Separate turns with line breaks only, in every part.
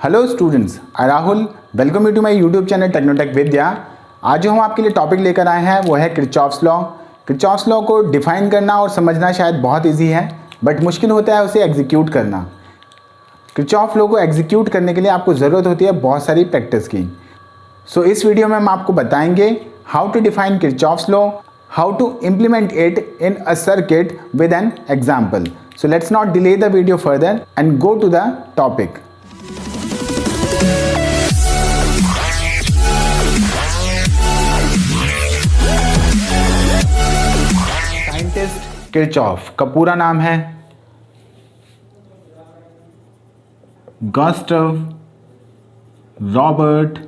Hello students, I Rahul welcome you to my YouTube channel Technotech Vidya. आज जो हम आपके लिए टॉपिक लेकर आए हैं वो है किरचॉफ्स लॉ। किरचॉफ्स लॉ को डिफाइन करना और समझना शायद बहुत इजी है, बट मुश्किल होता है उसे एग्जीक्यूट करना। किरचॉफ लॉ को एग्जीक्यूट करने के लिए आपको ज़रूरत होती है बहुत सारी प्रैक्टिस की। सो इस वीडियो में हम आपको बताएंगे how to define Kirchhoff's law, how to implement it in a circuit with an example. So let's not delay the video further and go to the topic. Scientist Kirchhoff का पूरा नाम है गुस्ताव रॉबर्ट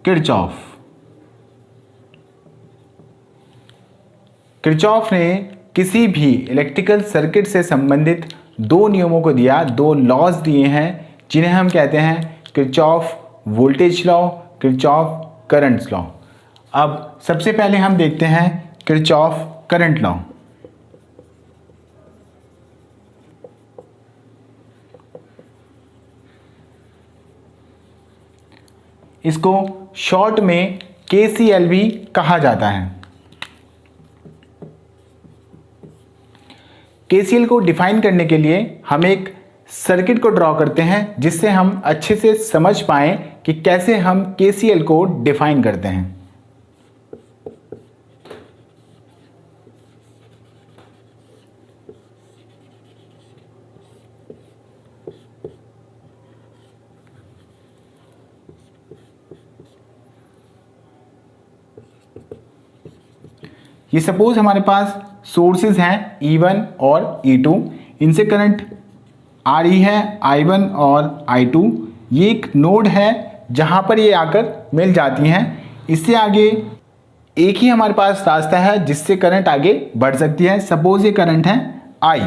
किरचॉफ। किरचॉफ ने किसी भी electrical circuit से संबंधित दो नियमों को दिया, दो लॉज दिए हैं जिन्हें हम कहते हैं Kirchhoff voltage law, Kirchhoff current law. अब सबसे पहले हम देखते हैं किरचॉफ करंट लॉ। इसको शॉर्ट में KCL भी कहा जाता है। KCL को डिफाइन करने के लिए हम एक सर्किट को ड्रॉ करते हैं जिससे हम अच्छे से समझ पाएं कि कैसे हम KCL को डिफाइन करते हैं। ये सपोज हमारे पास सोर्सेज हैं E1 और E2, इनसे करंट आ रही है I1 और I2। ये एक नोड है जहाँ पर ये आकर मिल जाती हैं। इससे आगे एक ही हमारे पास रास्ता है जिससे करंट आगे बढ़ सकती है। सपोज ये करंट है I,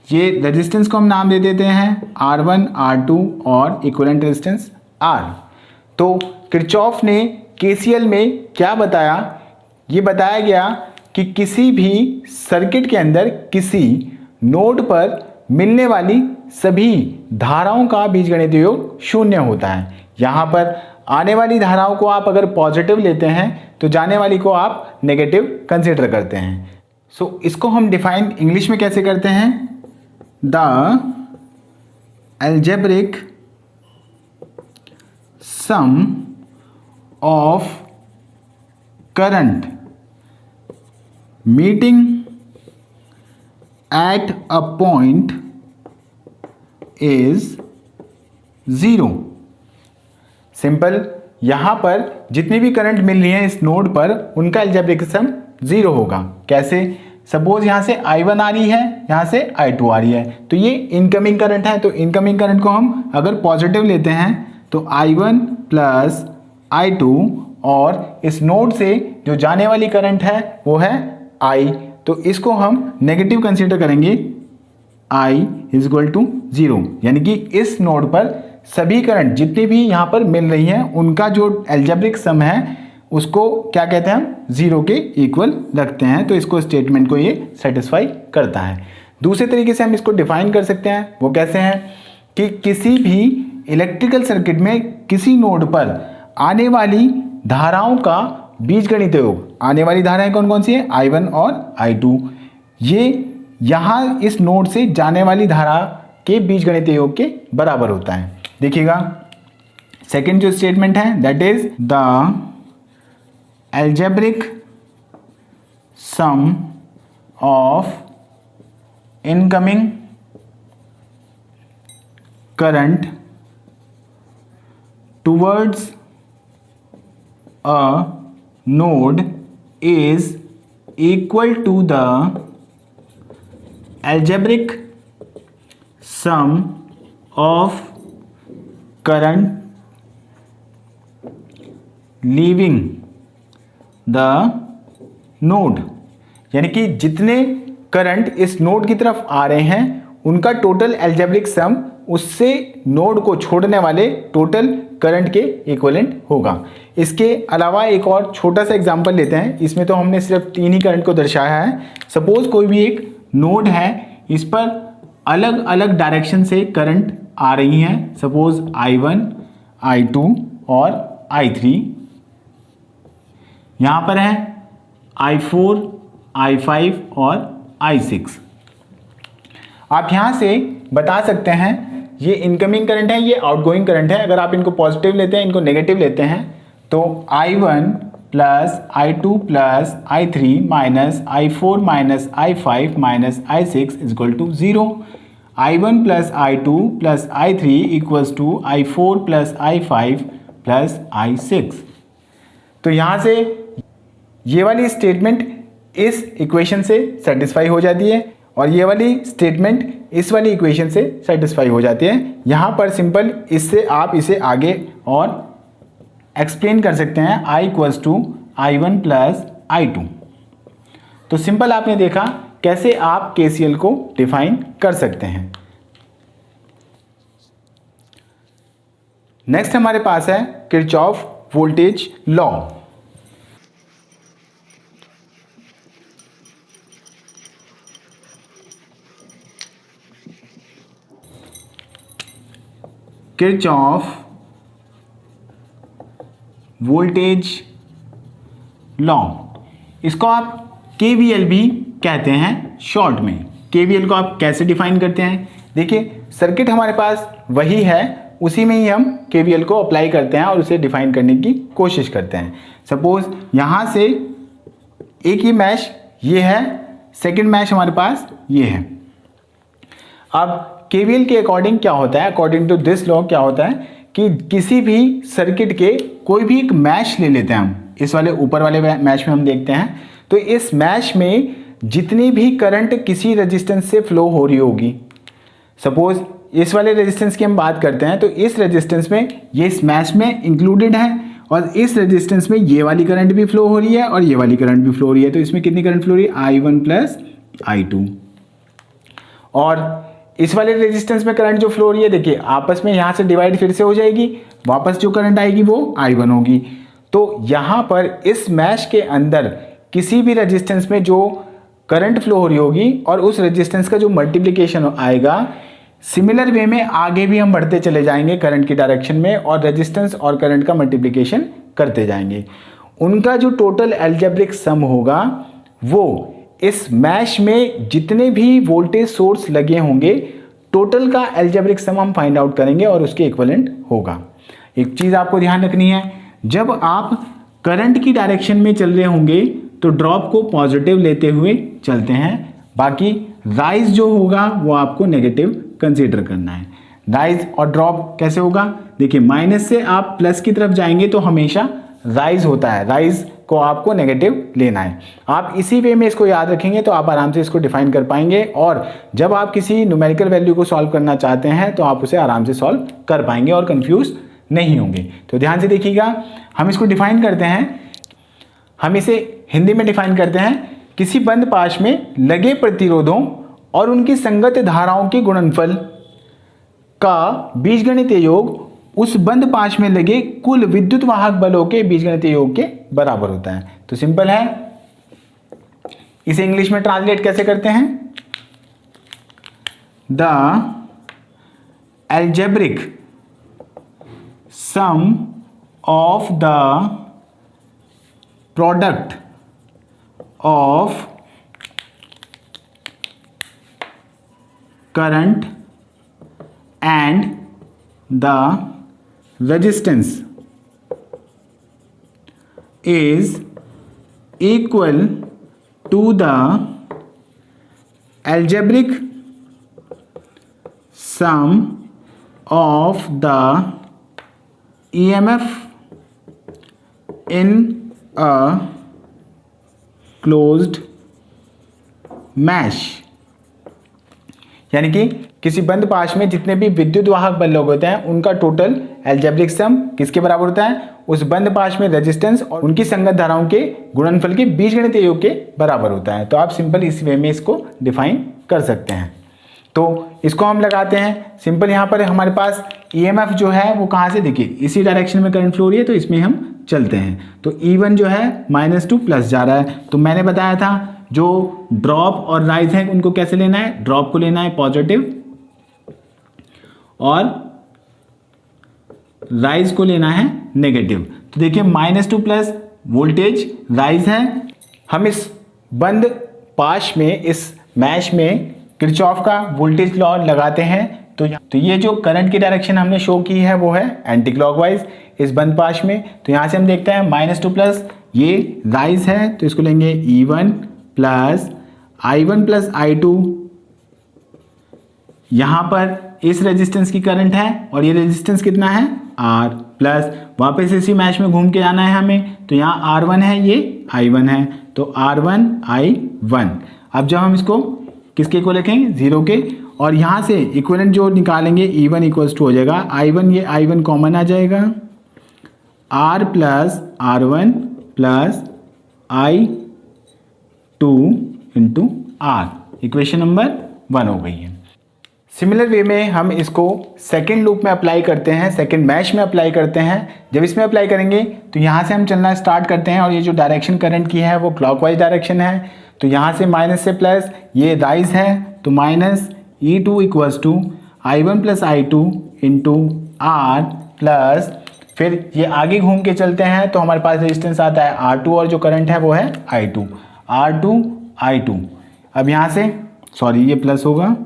ये रेजिस्टेंस को हम नाम दे देते हैं R1, R2 और इक्विवेलेंट रेजिस्टेंस R। तो किरचॉफ ने KCL में क्या बताया, ये बताया गया कि किसी भी सर्किट के अंदर किसी नोड पर मिलने वाली सभी धाराओं का बीजगणितीय योग शून्य होता है। यहाँ पर आने वाली धाराओं को आप अगर पॉजिटिव लेते हैं तो जाने वाली को आप नेगेटिव कंसीडर करते हैं। सो इसको हम डिफाइन इंग्लिश में कैसे करते हैं, the algebraic sum of current meeting at a point is 0। Simple, यहां पर जितनी भी करंट मिल रही है इस नोड पर उनका एल्जेब्रिक सम 0 होगा। कैसे, सपोज यहां से I1 आ रही है, यहां से I2 आ रही है, तो ये इनकमिंग करंट है। तो इनकमिंग करंट को हम अगर पॉजिटिव लेते हैं तो I1 प्लस I2, और इस नोड से जो जाने वाली करंट है वो है I, तो इसको हम नेगेटिव कंसीडर करेंगे, I इज इक्वल टू 0। यानी कि इस नोड पर सभी करंट जितनी भी यहाँ पर मिल रही हैं उनका जो एल्जेब्रिक सम है उसको क्या कहते हैं, हम 0 के इक्वल रखते हैं। तो इसको स्टेटमेंट को ये सेटिस्फाई करता है। दूसरे तरीके से हम इसको डिफाइन कर सकते हैं, वो कैसे हैं कि किसी भी इलेक्ट्रिकल सर्किट में किसी नोड पर आने वाली धाराओं का बीजगणितीय योग, आने वाली धाराएं कौन कौन सी है, I1 और I2, ये यहाँ इस नोड से जाने वाली धारा के बीजगणितीय योग के बराबर होता है। देखिएगा सेकंड जो स्टेटमेंट है that is the algebraic sum of incoming current towards a node is equal to the algebraic sum of current leaving the node। यानी कि जितने करंट इस नोड की तरफ आ रहे हैं उनका टोटल एल्जेब्रिक सम उससे नोड को छोड़ने वाले टोटल करंट के इक्विवेलेंट होगा। इसके अलावा एक और छोटा सा एग्जांपल लेते हैं। इसमें तो हमने सिर्फ 3 ही करंट को दर्शाया है। सपोज कोई भी एक नोड है, इस पर अलग अलग डायरेक्शन से करंट आ रही हैं, सपोज I1, I2 और I3। यहाँ पर है I4, I5 और I6। आप यहाँ से बता सकते हैं ये इनकमिंग करंट है, ये आउटगोइंग करंट है। अगर आप इनको पॉजिटिव लेते हैं, इनको नेगेटिव लेते हैं, तो I1 plus I2 plus I3 minus I4 minus I5 minus I6 is equal to 0। I1 plus I2 plus I3 equals to I4 plus I5 plus I6। तो यहाँ से ये वाली स्टेटमेंट इस इक्वेशन से सेटिस्फाई हो जाती है और ये वाली स्टेटमेंट इस वाली इक्वेशन से सेटिस्फाई हो जाती है। यहाँ पर सिंपल इससे आप इसे आगे और एक्सप्लेन कर सकते हैं I equals to I1 plus I2। तो सिंपल आपने देखा कैसे आप KCL को डिफाइन कर सकते हैं। नेक्स्ट हमारे पास है Kirchhoff voltage law. Kirchhoff voltage law, इसको आप KVL भी कहते हैं शॉर्ट में। KVL को आप कैसे डिफाइन करते हैं? देखिए, सर्किट हमारे पास वही है, उसी में ही हम KVL को अप्लाई करते हैं और उसे डिफाइन करने की कोशिश करते हैं। सपोज यहाँ से एक ही मैश ये है, सेकंड मैश हमारे पास ये है। अब KVL के अकॉर्डिंग क्या होता है, अकॉर्डिंग टू दिस लॉ क्या होता है कि किसी भी सर्किट के कोई भी एक मैश ले लेते हैं हम, इस वाले ऊपर वाले मैश में हम देखते हैं, तो इस मैश में जितनी भी करंट किसी रेजिस्टेंस से फ्लो हो रही होगी, सपोज इस वाले रेजिस्टेंस की हम बात करते हैं, तो इस रेजिस्टेंस में ये इस मैश में इंक्लूडेड है और इस रेजिस्टेंस में ये वाली करंट भी फ्लो हो रही है और ये वाली करंट भी फ्लो हो रही है। तो इसमें कितनी करंट फ्लो हो रही है? I1 plus I2। और इस वाले रेजिस्टेंस में करंट जो फ्लो हो रही है, देखिए आपस में यहाँ से डिवाइड फिर से हो जाएगी, वापस जो करंट आएगी वो I1 होगी। तो यहाँ पर इस मैश के अंदर किसी भी रेजिस्टेंस में जो करंट फ्लो हो रही होगी और उस रेजिस्टेंस का जो मल्टीप्लिकेशन आएगा, सिमिलर वे में आगे भी हम बढ़ते चले जाएंगे करंट की डायरेक्शन में और रेजिस्टेंस और करंट का मल्टीप्लिकेशन करते जाएंगे। उनका जो टोटल अलजेब्रिक सम होगा वो इस मैश में जितने भी वोल्टेज सोर्स लगे होंगे, टोटल का अलजेब्रिक सम हम फाइंड आउट करेंगे और उसके इक्विवेलेंट होगा। एक चीज़ आपको ध्यान रखनी है, जब आप करंट की डायरेक्शन में चल रहे होंगे तो ड्रॉप को पॉजिटिव लेते हुए चलते हैं, बाकी राइज जो होगा वो आपको नेगेटिव कंसीडर करना है। राइज और ड्रॉप कैसे होगा? देखिए, माइनस से आप प्लस की तरफ जाएंगे तो हमेशा राइज होता है, राइज को आपको नेगेटिव लेना है। आप इसी वे में इसको याद रखेंगे तो आप आराम से इसको डिफाइन कर पाएंगे और जब आप किसी न्यूमेरिकल वैल्यू को सॉल्व करना चाहते हैं तो आप उसे आराम से सॉल्व कर पाएंगे और कंफ्यूज नहीं होंगे। तो ध्यान से देखिएगा, हम इसको डिफाइन करते हैं, हम इसे हिंदी में डिफाइन करते हैं, किसी बंद पाश में लगे प्रतिरोधों और उनकी संगत धाराओं के गुणनफल का बीजगणितीय योग उस बंद पाश में लगे कुल विद्युत वाहक बलों के बीजगणितीय योग के बराबर होता है। तो सिंपल है, इसे इंग्लिश में ट्रांसलेट कैसे करते हैं? The algebraic sum of the product of current and the resistance is equal to the algebraic sum of the EMF in a closed mesh। यानी कि किसी बंद पाश में जितने भी विद्युत वाहक बल लोग होते हैं उनका टोटल अलजेब्रिक सम किसके बराबर होता है? उस बंद पाश में रेजिस्टेंस और उनकी संगत धाराओं के गुणनफल के बीजगणितीय योग के बराबर होता है। तो आप सिंपल इस वे में इसको डिफाइन कर सकते हैं। तो इसको हम लगाते हैं सिंपल, यहाँ पर हमारे पास EMF जो है वो कहाँ से, देखिए इसी डायरेक्शन में करंट फ्लो हो रही है तो इसमें हम चलते हैं। तो E1 जो है -2 प्लस जा रहा है, तो मैंने बताया था जो ड्रॉप और राइज है उनको कैसे लेना है? ड्रॉप को लेना है पॉजिटिव और राइज को लेना है नेगेटिव। तो देखिए -2 प्लस वोल्टेज राइज है। हम इस बंद पाश में, इस मैश में किरचॉफ का वोल्टेज लॉ लगाते हैं। तो ये जो करंट की डायरेक्शन हमने शो की है वो है एंटी क्लॉकवाइज इस बंद पाश में। तो यहाँ से हम देखते हैं -2 प्लस ये राइज है, तो इसको लेंगे E1 plus I1 plus I2। यहाँ पर इस रेजिस्टेंस की करंट है और ये रेजिस्टेंस कितना है R प्लस वापस इसी मैश में घूम के आना है हमें। तो यहाँ R1 है, ये I1 है, तो R1 I1। अब जब हम इसको किसके को लिखेंगे 0 के, और यहाँ से इक्विवेलेंट जो निकालेंगे E1 इक्वल्स टू हो जाएगा I1, ये I1 कॉमन आ जाएगा, R plus R1 plus I2 into R। Equation number 1 हो गई है। सिमिलर वे में हम इसको सेकेंड लूप में अप्लाई करते हैं, सेकेंड मैश में अप्लाई करते हैं। जब इसमें अप्लाई करेंगे तो यहाँ से हम चलना स्टार्ट करते हैं और ये जो डायरेक्शन करंट की है वो क्लॉकवाइज डायरेक्शन है। तो यहाँ से माइनस से प्लस ये राइज है, तो -E2 equals to I1 plus I2 into R plus फिर ये आगे घूम के चलते हैं तो हमारे पास रेजिस्टेंस आता है R2 और जो करंट है वो है I2, R2 I2। अब यहाँ से ये प्लस होगा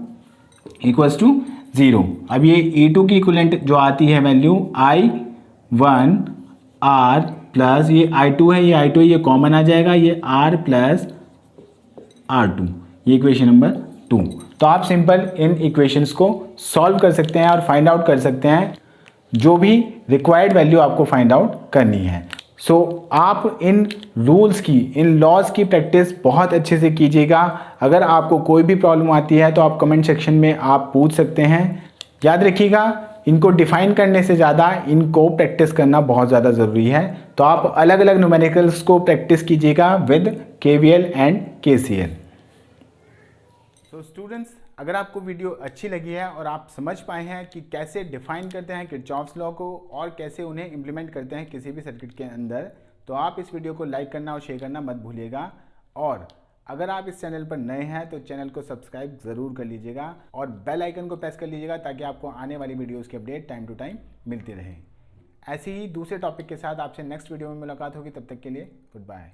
इक्वल्स टू 0। अब ये E2 की इक्विवेलेंट जो आती है वैल्यू I1 R प्लस ये I2 है, ये I2 है, ये कॉमन आ जाएगा, ये R प्लस R2। ये इक्वेशन नंबर 2। तो आप सिंपल इन इक्वेशंस को सॉल्व कर सकते हैं और फाइंड आउट कर सकते हैं जो भी रिक्वायर्ड वैल्यू आपको फाइंड आउट करनी है। आप इन रूल्स की, इन लॉज की प्रैक्टिस बहुत अच्छे से कीजिएगा। अगर आपको कोई भी प्रॉब्लम आती है तो आप कमेंट सेक्शन में आप पूछ सकते हैं। याद रखिएगा, इनको डिफाइन करने से ज़्यादा इनको प्रैक्टिस करना बहुत ज़्यादा ज़रूरी है। तो आप अलग अलग न्यूमेरिकल्स को प्रैक्टिस कीजिएगा विद KVL एंड KCL। तो स्टूडेंट्स, अगर आपको वीडियो अच्छी लगी है और आप समझ पाए हैं कि कैसे डिफाइन करते हैं किरचॉफ्स लॉ को और कैसे उन्हें इम्प्लीमेंट करते हैं किसी भी सर्किट के अंदर, तो आप इस वीडियो को लाइक करना और शेयर करना मत भूलिएगा। और अगर आप इस चैनल पर नए हैं तो चैनल को सब्सक्राइब ज़रूर कर लीजिएगा और बेल आइकन को प्रेस कर लीजिएगा ताकि आपको आने वाली वीडियोज़ की अपडेट टाइम टू टाइम मिलती रहे। ऐसे ही दूसरे टॉपिक के साथ आपसे नेक्स्ट वीडियो में मुलाकात होगी। तब तक के लिए गुड बाय।